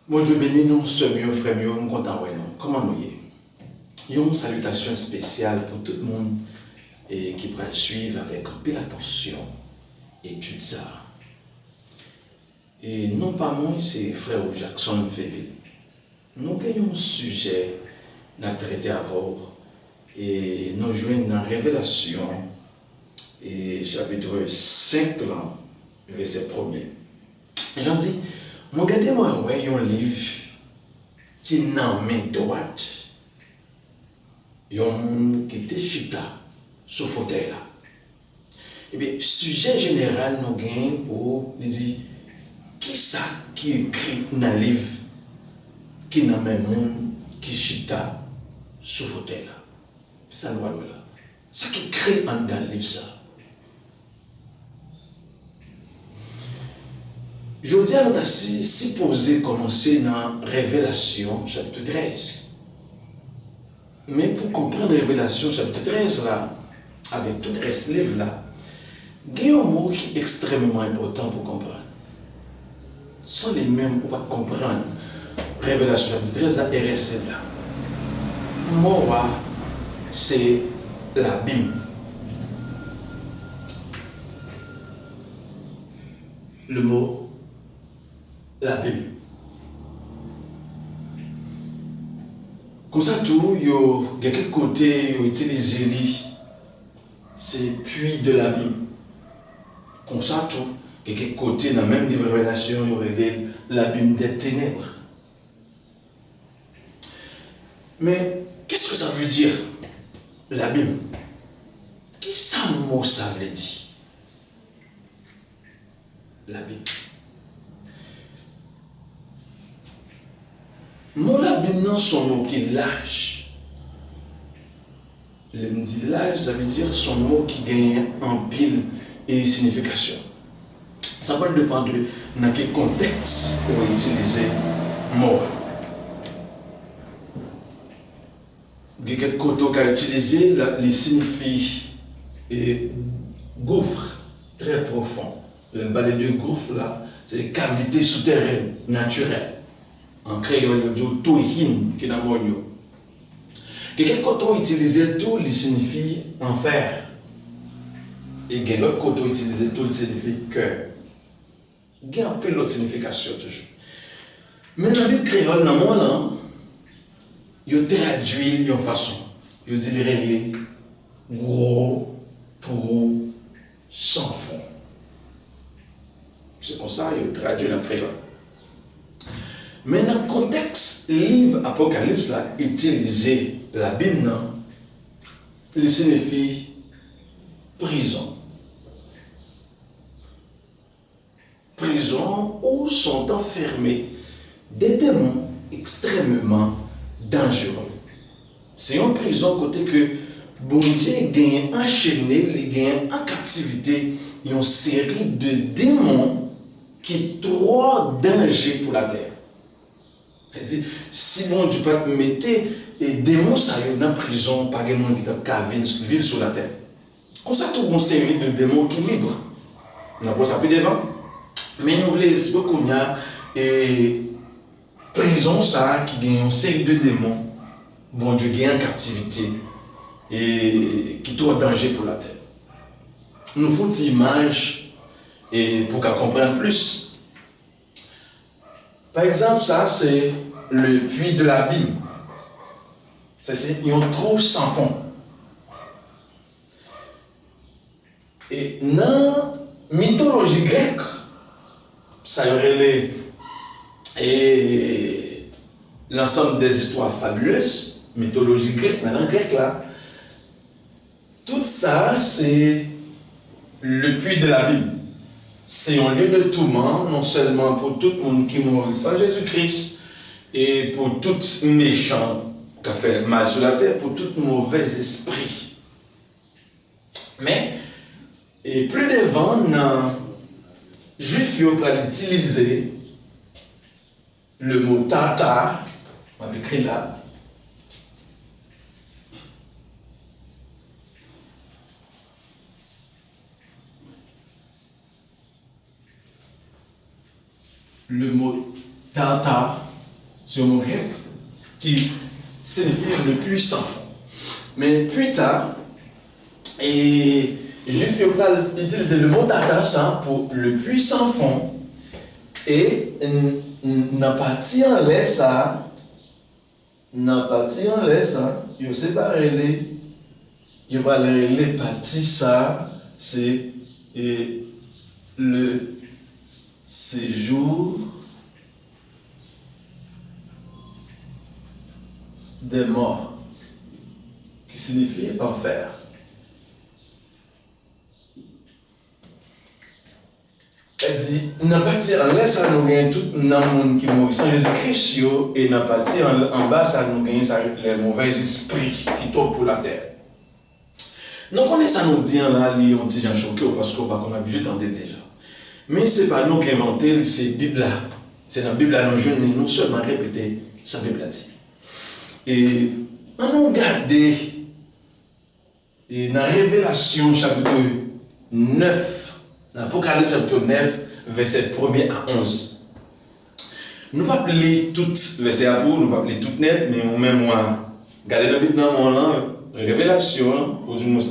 Bon Dieu béni nous, sœurs mieux, frères mieux, nous content ouais non. Comment nous y est? Une salutation spéciale pour tout le monde et qui pourra le suivre avec un peu d'attention. Étude ça. Et non pas moi, c'est frère Jackson Féville. Nous avons un sujet à traiter avant et nous jouons dans Révélation et chapitre 5 là, verset 1er. J'en dis, regardez-moi ouais, un livre qui n'a main droite, il y a un monde qui était chita sur fauteuil là. Et bien, sujet général nous gagne pour dire qui ça qui écrit dans le livre qui n'a même monde qui chita sur fauteuil là. Ça nous va là. Ça qui écrit dans le livre ça. Je dis à notre supposé commencer dans Révélation chapitre 13. Mais pour comprendre Révélation chapitre 13 là, avec tout le reste livre là, il y a un mot qui est extrêmement important pour comprendre. Sans les mêmes pour pas comprendre Révélation chapitre 13 là, et reste là. Le mot c'est la Bible. Le mot la Bible. Comme ça, tout, il y a quelques côtés utilisé, c'est puis de la Bible. Comme ça, tout, il y a quelques côtés dans le même livre de Révélation, il y aurait la Bible des ténèbres. Mais qu'est-ce que ça veut dire, la Bible? Qu'est-ce que mot ça veut dire? La Bible. Mon la Bible non son mot qui est large. Le me dit large, ça veut dire son mot qui gagne en pile et signification. Ça va dépendre de dans quel contexte on utilise le mot. Il y a quelques côtés qu'a utilisé, il signifie gouffre très profond. Je vais parler de gouffre là, c'est des cavités souterraines naturelles. En créole, il y a touhin qui est dans mon lieu. Quelqu'un quand on utilise tout, il signifie enfer. Et l'autre quand on utilise tout, il signifie cœur. Il y a un peu l'autre signification toujours. Mais dans le créole, dans mon langue, il traduit d'une façon. Il dit régler gros, trou, sans fond. C'est pour ça qu'il traduit dans le créole. Mais dans le contexte, livre Apocalypse, là, utiliser la Bible, il signifie prison. Prison où sont enfermés des démons extrêmement dangereux. C'est une prison côté que bon Dieu gagne enchaîné, il gagne en captivité une série de démons qui sont trop dangereux pour la terre. Si bon Dieu peut mettre des démons dans la prison, pas de monde qui vivre sur la terre. Comme ça, tout une série de démons qui sont libres. On a pas ça plus devant. Mais nous voulons expliquer qu'il y a une prison ça, qui gagne une série de démons, bon Dieu gagne en captivité et qui sont trop danger pour la terre. Nous faisons des images et pour qu'elle comprenne plus. Par exemple, ça c'est le puits de la Bible. C'est un trou sans fond. Et dans la mythologie grecque, ça y aurait l'ensemble des histoires fabuleuses, mythologie grecque, maintenant grecque là, tout ça c'est le puits de la Bible. C'est un lieu de tourment, non seulement pour tout le monde qui mourut sans Jésus-Christ, et pour tout méchant qui a fait mal sur la terre, pour tout mauvais esprit. Mais, et plus devant, les Juifs ont utilisé le mot tartare, on va écrire là. Le mot tartare C'est un mot grec qui signifie le puissant. Mais plus tard, et Juif va utiliser le mot tata pour le puissant fond et n'a pas tiré en l'air ça, il séparé les, il va les parties ça, c'est le séjour des morts, qui signifie enfer. Elle dit, n'a pas dit en laisse à nous gagner tout le monde qui mourit sans Jésus-Christ et n'a pas dit en bas ça nous gagner les mauvais esprits qui tombent pour la terre. Donc on est ça nous dit là, on dit j'en choqué parce qu'on a obligé d'entendre déjà. Mais c'est pas nous qui inventons, c'est la Bible là. C'est dans la Bible là, nous jeunes, nous seulement répéter ce que la Bible a dit. Et on nous regarde et dans Révélation chapitre 9, dans l'Apocalypse chapitre 9, verset 1er à 11. Nous ne pouvons pas lire tout verset à vous, nous ne pouvons pas lire tout net, mais au même moi, regardez la Bible dans mon là, Révélation,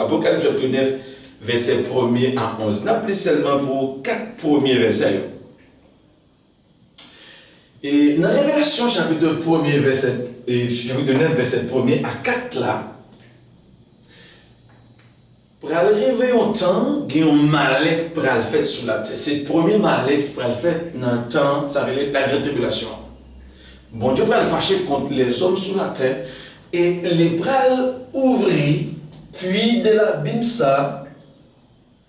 Apocalypse chapitre 9, verset 1er à 11. Nous appelons seulement pour 4 premiers versets. Et dans Révélation chapitre 1er, chapitre 9, verset 1er à 4 là, pour arriver au temps, il y a un malek pour le faire sur la terre. C'est le premier malek pour le faire dans le temps, ça veut dire la grande tribulation. Bon Dieu va le fâcher contre les hommes sur la terre et les bras ouvrir, puis de l'abîme ça,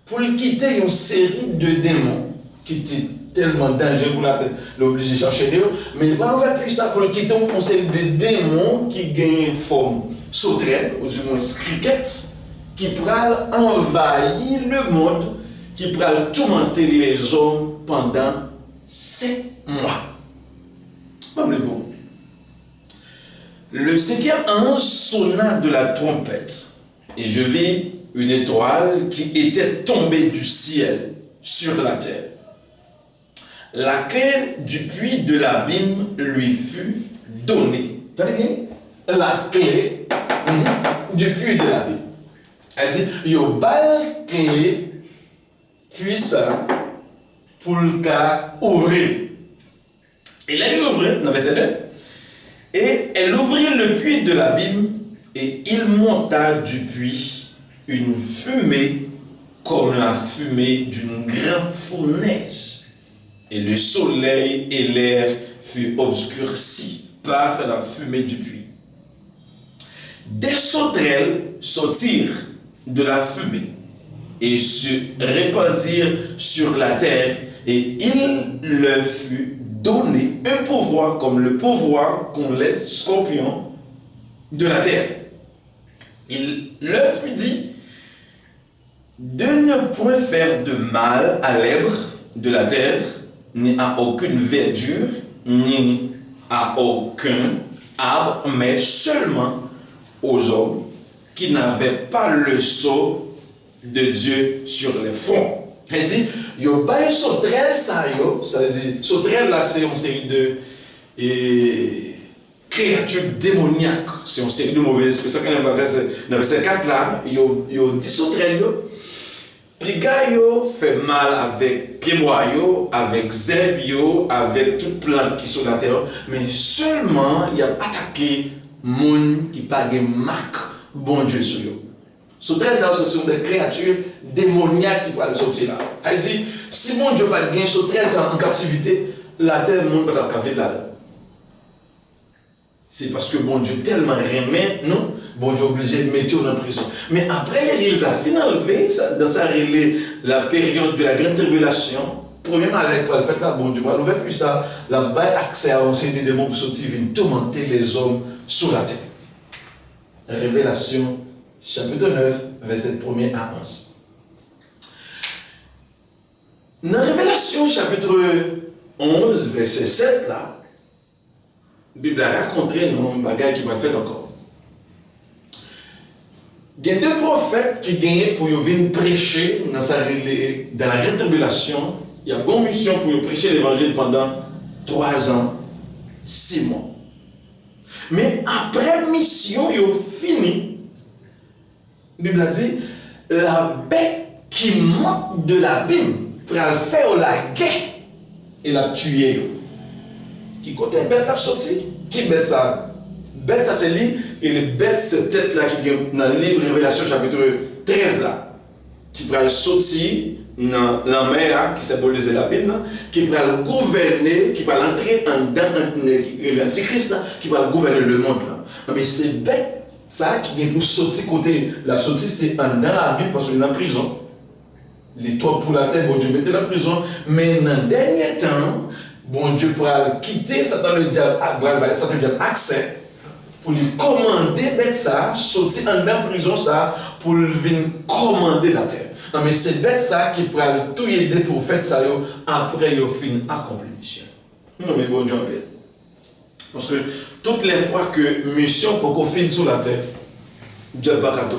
pour quitter une série de démons qui étaient tellement dangereux pour la terre, l'obligé de chercher Dieu, mais les bras ouverts puis ça pour quitter une série de démons qui gagnent forme sauterelle, ou du moins cricket, qui pourra envahir le monde, qui pourra tourmenter les hommes pendant 7 mois. Le cinquième ange sonna de la trompette, et je vis une étoile qui était tombée du ciel sur la terre. La clé du puits de l'abîme lui fut donnée. Vous avez bien? La clé du puits de l'abîme. Elle dit, il y a une balle clé puissante pour le cas ouvrir. Et là, elle ouvrit, dans verset 2, et elle ouvrit le puits de l'abîme, et il monta du puits une fumée comme la fumée d'une grande fournaise. Et le soleil et l'air furent obscurcis par la fumée du puits. Des sauterelles sortirent de la fumée et se répandirent sur la terre, et il leur fut donné un pouvoir comme le pouvoir qu'ont les scorpions de la terre. Il leur fut dit de ne point faire de mal à l'herbe de la terre, ni à aucune verdure, ni à aucun arbre, mais seulement aux hommes qui n'avaient pas le sceau de Dieu sur les fronts. Il dit, il y a pas une sauterelle, ça veut dire, sauterelle là, c'est une série de créatures démoniaques, c'est une série de mauvaises. C'est ça qu'on a dans le verset 4 là, il y a 10 sauterelles. Puis gars fait mal avec pieds bois, avec zèbre, avec toute plante qui sont sur la terre, mais seulement il a attaqué moun qui pas de marque bon Dieu sur eux. Sauterelles, ce sont des créatures démoniaques qui peuvent sortir là. Elle dit, si mon Dieu pas de sauterelles en captivité, la terre, le monde ne va pas vivre là-dedans. C'est parce que bon Dieu tellement remet, non? Bon Dieu est obligé de mettre en prison. Mais après, il a finalement dans sa la période de la grande tribulation, premièrement, avec le fait là, bon Dieu va l'ouvrir, puis ça, la bail accès à un des démons pour sortir, viennent tourmenter les hommes sur la terre. Révélation, chapitre 9, verset 1er à 11. Dans Révélation, chapitre 11, verset 7, là, la Bible a raconté nos bagages qui vont être faits encore. Il y a 2 prophètes qui gagnaient pour venir prêcher dans la grande tribulation. Il y a une bonne mission pour prêcher l'évangile pendant 3 ans, 6 mois. Mais après mission, il fini. La Bible a dit, la bête qui manque de l'abîme pour faire la guerre et la tuer. Qui côté bête la sorti? Qui bête ça? Bête ça c'est lui, et les bêtes c'est tête là qui est dans le livre Révélation chapitre 13 là. Qui pourra sortir dans la mer qui symbolise l'abîme, qui pourra gouverner, qui va entrer en dedans l'antichrist, qui va gouverner le monde là. Mais c'est bête ça qui vient pour sortir côté. La sortie c'est en dedans l'abîme parce qu'il est en prison. Les toits pour la terre, bon Dieu mettait en prison. Mais dans le dernier temps, bon Dieu pourra quitter Satan le diable accès pour lui commander bête ça, sortir en dedans prison ça, pour venir commander la terre. Non mais c'est bête ça qui pourra tout aider pour faire ça après il fin accompli mission. Non mais bon Dieu en paix. Parce que toutes les fois que mission pour qu'on finisse sur la terre, Dieu pas qu'à tout.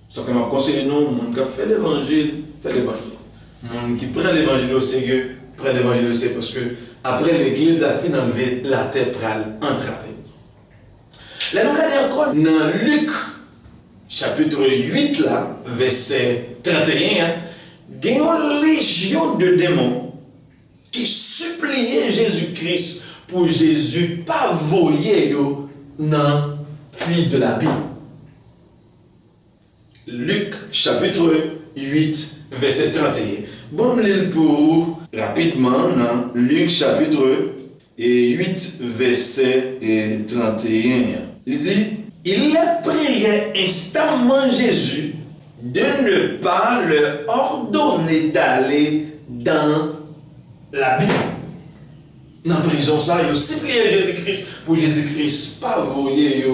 Ça que m'a conseillé nous, monde qui fait l'évangile, fait l'évangile. Monde qui prend l'évangile au sérieux, prend l'évangile au sérieux parce que après l'église a fini d'enlever la terre pral entraver. Là nous regardons encore dans Luc chapitre 8 là, verset 31, il y a une légion de démons qui suppliaient Jésus-Christ pour Jésus pas voyer dans le puits de la Bible. Luc chapitre 8 verset 31. Bon, je lis pour rapidement dans Luc chapitre 8 verset 31. Il dit, il leur priait instamment Jésus de ne pas leur ordonner d'aller dans la Bible. Dans la prison, ça, ils suppliaient Jésus-Christ pour Jésus-Christ pas voyer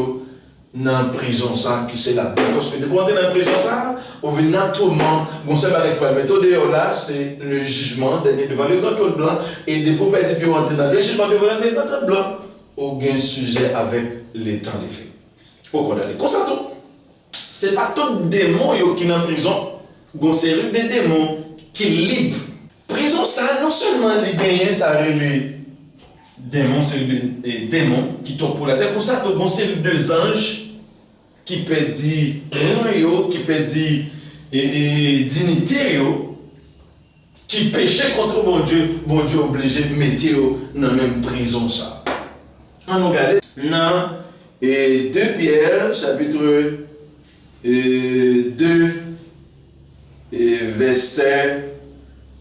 dans la prison, ça, qui c'est la Bible. Parce que depuis qu'on est dans la prison, ça, on vient naturellement, bon, c'est avec la méthode là, c'est le jugement devant le grand trône blanc, et des propriétés qui vont entrer dans le jugement devant le grand trône blanc, aucun sujet avec les temps des faits. Au condamné. Comme ça, ce n'est pas tout démon qui est en prison, c'est des démons qui sont libres. Prison, ça, non seulement les gagnants, ça les démons, c'est des démons qui tombent pour la terre. Comme ça, c'est deux anges qui peuvent dire rien, qui peuvent dire dignité, qui péchaient contre mon Dieu obligé de mettre dans la même prison. Ça. On nous regarde dans 2 Pierre, chapitre 2, verset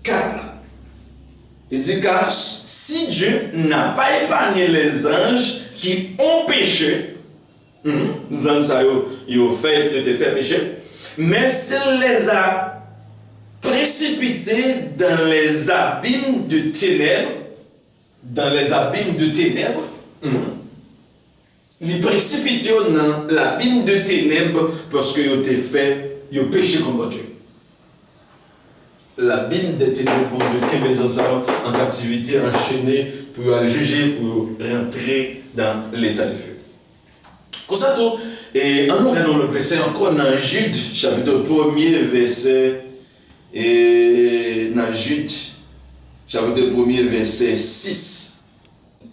4. Il dit, car si Dieu n'a pas épargné les anges qui ont péché, les anges, ils ont fait pécher, mais s'il les a précipités dans les abîmes de ténèbres, les précipités dans l'abîme de ténèbres parce qu'ils ont péché contre Dieu. L'abîme des ténèbres, bon Dieu, qui les enfants en captivité, enchaînés, pour aller juger, pour rentrer dans l'état de feu. Comme ça, tout. Et en nous regardant le verset encore dans Jude, chapitre 1er, verset. Et dans Jude, chapitre 1er, verset 6.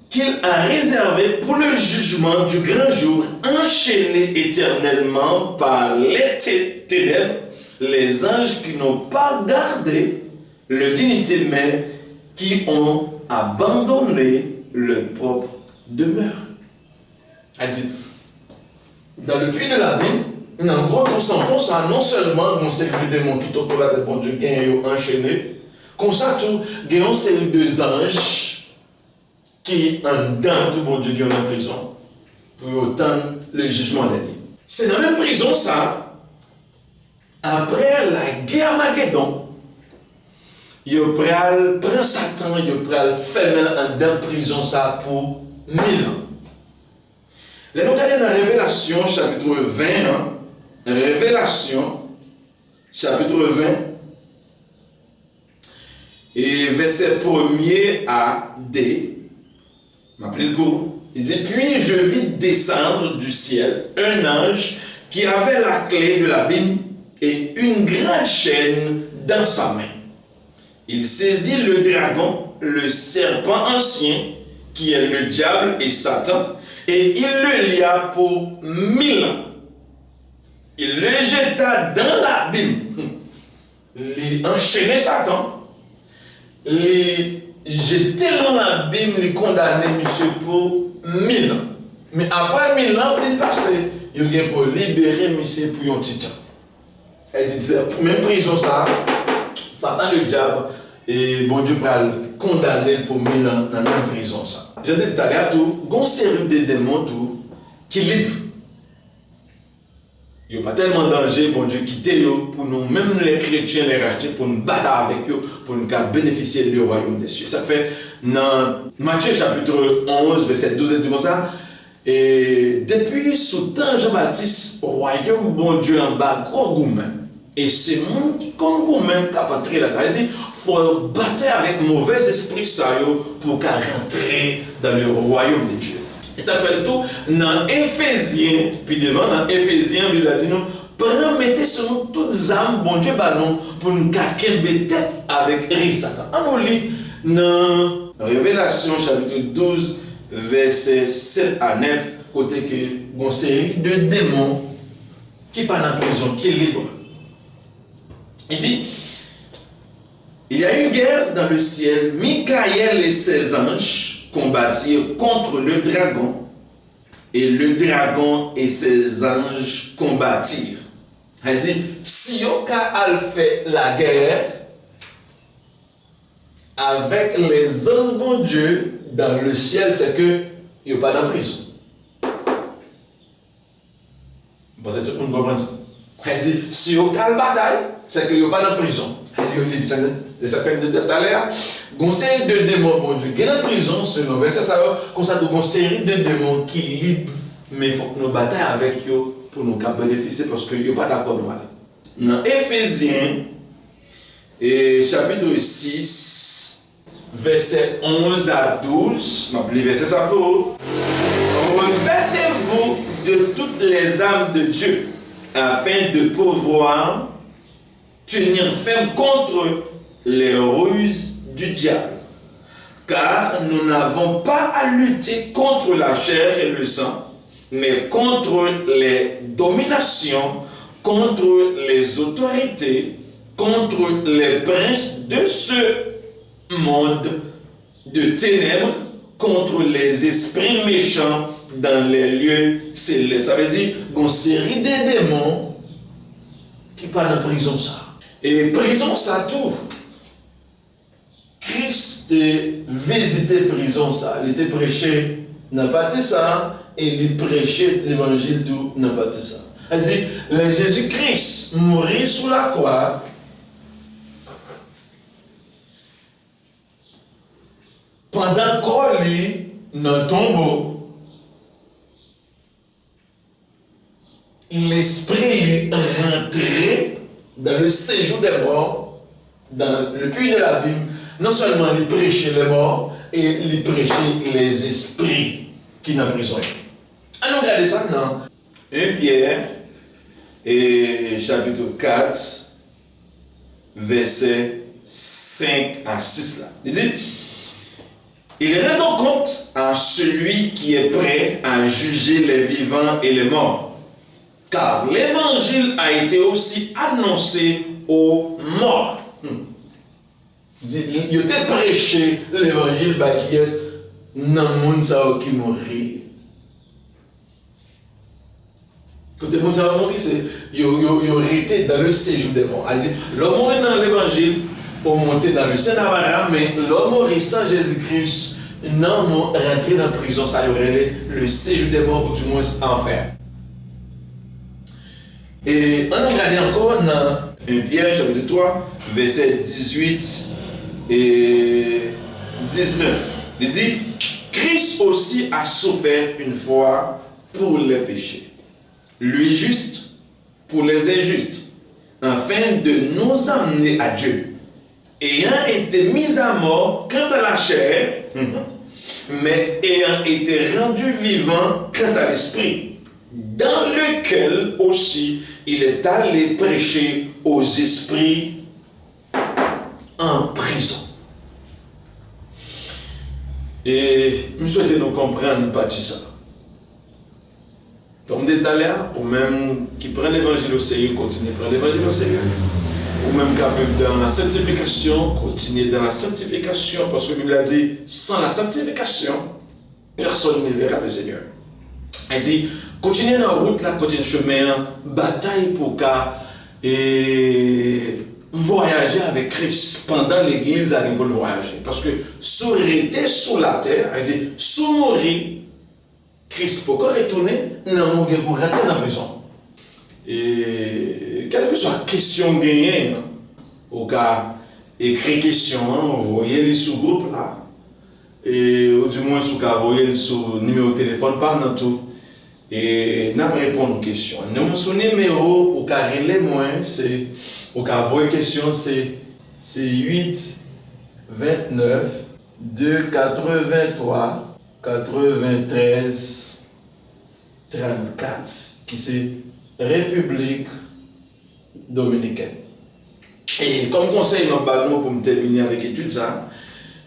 Qu'il a réservé pour le jugement du grand jour, enchaîné éternellement par les ténèbres, les anges qui n'ont pas gardé le dignité, mais qui ont abandonné leur propre demeure. C'est-à-dire, dans le puits de l'abîme, en gros, on s'enfonce à non seulement une série de démons qui tombent pour la tête, bon Dieu, qui ont enchaîné, comme ça, tout, il y a une série de anges qui en dedans tout bon Dieu qui est en prison pour autant le jugement dernier. C'est dans la même prison ça, après la guerre Armageddon, il prend Satan, il prend faire en dedans prison ça pour 1000 ans. Là nous regardons dans Révélation chapitre 20, Révélation chapitre 20, et verset 1er à D. Il dit, puis je vis descendre du ciel un ange qui avait la clé de l'abîme et une grande chaîne dans sa main. Il saisit le dragon, le serpent ancien, qui est le diable et Satan, et il le lia pour 1000 ans. Il le jeta dans l'abîme. Il enchaînait Satan, il jetait dans l'abîme, il condamnait monsieur pour 1000 ans. Mais après 1000 ans, il est passé, il a pour libérer monsieur pour un petit temps. C'est même prison ça, Satan le diable, et bon Dieu va le condamner pour 1000 ans dans la même prison ça. Je dis tout à l'heure, il y a une série de démons qui libre. Il n'y a pas tellement de danger, bon Dieu, quitter eux pour nous, même les chrétiens, les racheter, pour nous battre avec eux, pour nous bénéficier du royaume des cieux. Ça fait dans Matthieu chapitre 11, verset 12, et dit comme ça. Et depuis sous temps Jean-Baptiste, royaume bon Dieu en bas, gros gourmand. Et c'est monde qui, comme gourmand, qui a entré là-dedans. Il dit, il faut battre avec mauvais esprit ça pour qu'à rentrer dans le royaume de Dieu. Et ça fait le tout dans Éphésiens, puis devant dans Éphésiens, il a dit nous, mettez sur nous toutes les âmes, bon Dieu, bah non, pour nous caquer des têtes avec Satan. On lit dans Révélation chapitre 12, verset 7 à 9, côté que une série de démons qui partent en prison, qui est libre. Il dit, il y a une guerre dans le ciel, Michael et ses anges combattirent contre le dragon, et le dragon et ses anges combattirent. Il dit, si Yoka a fait la guerre avec les anges de Dieu dans le ciel, c'est que il n'y a pas de prison. Vous pensez que tout le monde comprend ça? Il dit, si Yoka a la bataille, c'est qu'il n'y a pas de prison. Il s'appelle de Taléa. Une série de démons, bon Dieu, qui est en prison, selon verset ça, comme ça, une série de démons qui libre, mais il faut que nous bataillons avec eux pour nous bénéficier parce qu'il n'y a pas d'accord. Dans Éphésiens, chapitre 6, verset 11 à 12, je vais verset ça pour vous. Revêtez-vous de toutes les âmes de Dieu, afin de pouvoir tenir ferme contre les ruses du diable. Car nous n'avons pas à lutter contre la chair et le sang, mais contre les dominations, contre les autorités, contre les princes de ce monde de ténèbres, contre les esprits méchants dans les lieux célestes. Ça veut dire une série de démons qui parlent de prison ça. Et prison ça tout. Christ a visité prison ça. Il était prêché n'a pas dit ça et il prêchait l'évangile tout n'a pas dit ça. C'est-à-dire, Jésus-Christ mourit sous la croix. Pendant qu'on lit dans le tombeau, l'esprit est rentré dans le séjour des morts, dans le puits de l'abîme. Non seulement il prêchait les morts, et il prêchait les esprits qui sont emprisonnés. Allons regarder ça maintenant. 1 Pierre, et chapitre 4, verset 5 à 6 là. Il dit, il rend compte à celui qui est prêt à juger les vivants et les morts. Car l'évangile a été aussi annoncé aux morts. Il était prêché l'évangile qui est dans le monde qui mourit. Quand le monde qui mourit, c'est il aurait été dans le séjour des morts. L'homme est dans l'évangile pour monter dans le Saint-Abraham, mais l'homme mourit sans Jésus-Christ, non rentré dans la prison, ça y aurait le séjour des morts ou du moins enfer. Et on a regardé encore dans 1 Pierre chapitre 3, verset 18 et 19. Il dit, Christ aussi a souffert une fois pour les péchés, lui juste pour les injustes, afin de nous amener à Dieu, ayant été mis à mort quant à la chair, mais ayant été rendu vivant quant à l'esprit, dans lequel aussi il est allé prêcher aux esprits en prison. Et je souhaite nous comprendre pas ça. Comme dit tout à l'heure, ou même qui prend l'évangile au sérieux, continue à prendre l'évangile au sérieux. Ou même qui veut dans la sanctification, continue dans la sanctification, parce que la Bible a dit, sans la sanctification, personne ne verra le Seigneur. Elle dit, continuez dans la route, là, continuez le chemin, bataille pour qu'à voyager avec Christ pendant l'église arrive pour le voyager. Parce que s'arrêter sur la terre, elle dit, sous mourir, Christ peut retourner, non, il pour rentrer dans la prison. Et quelle que soit la question gagnée, au cas écrit question, vous voyez les sous-groupes là, et ou du moins sous cas vous voyez le numéro de téléphone, pas dans tout. Et n'a pas répondre aux questions. Nous son numéro au cas relais moins, c'est au cas voyez question c'est 8 29 2 83 93 34 qui c'est République dominicaine. Et comme conseil, pour me terminer avec l'étude ça,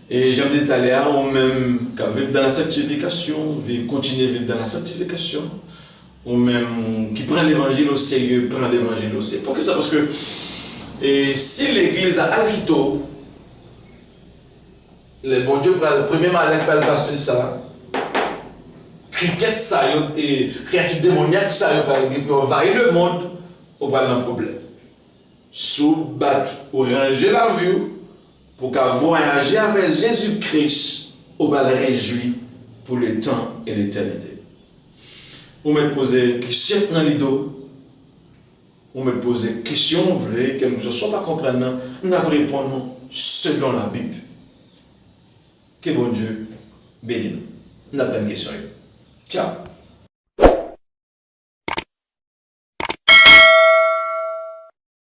et j'en dit tout à l'heure, ou même qu'à vivre dans la sanctification, continuer à vivre dans la sanctification, ou même qui prend l'évangile au sérieux, prend l'évangile au sérieux. Pourquoi ça? Parce que si l'église a Alito, le bon Dieu, le premier malin va passer ça, cricket ça, et créature démoniaque ça, on va envahir le monde, on va avoir un problème. Sous battre ou ranger la vue pour qu'à voyager avec Jésus-Christ, on va le réjouir pour le temps et l'éternité. On me poser question dans les dos, on me poser question, vous voulez que nous ne soyons pas comprenant, nous répondons selon la Bible. Que bon Dieu bénisse nous. Nous avons une question. Ciao.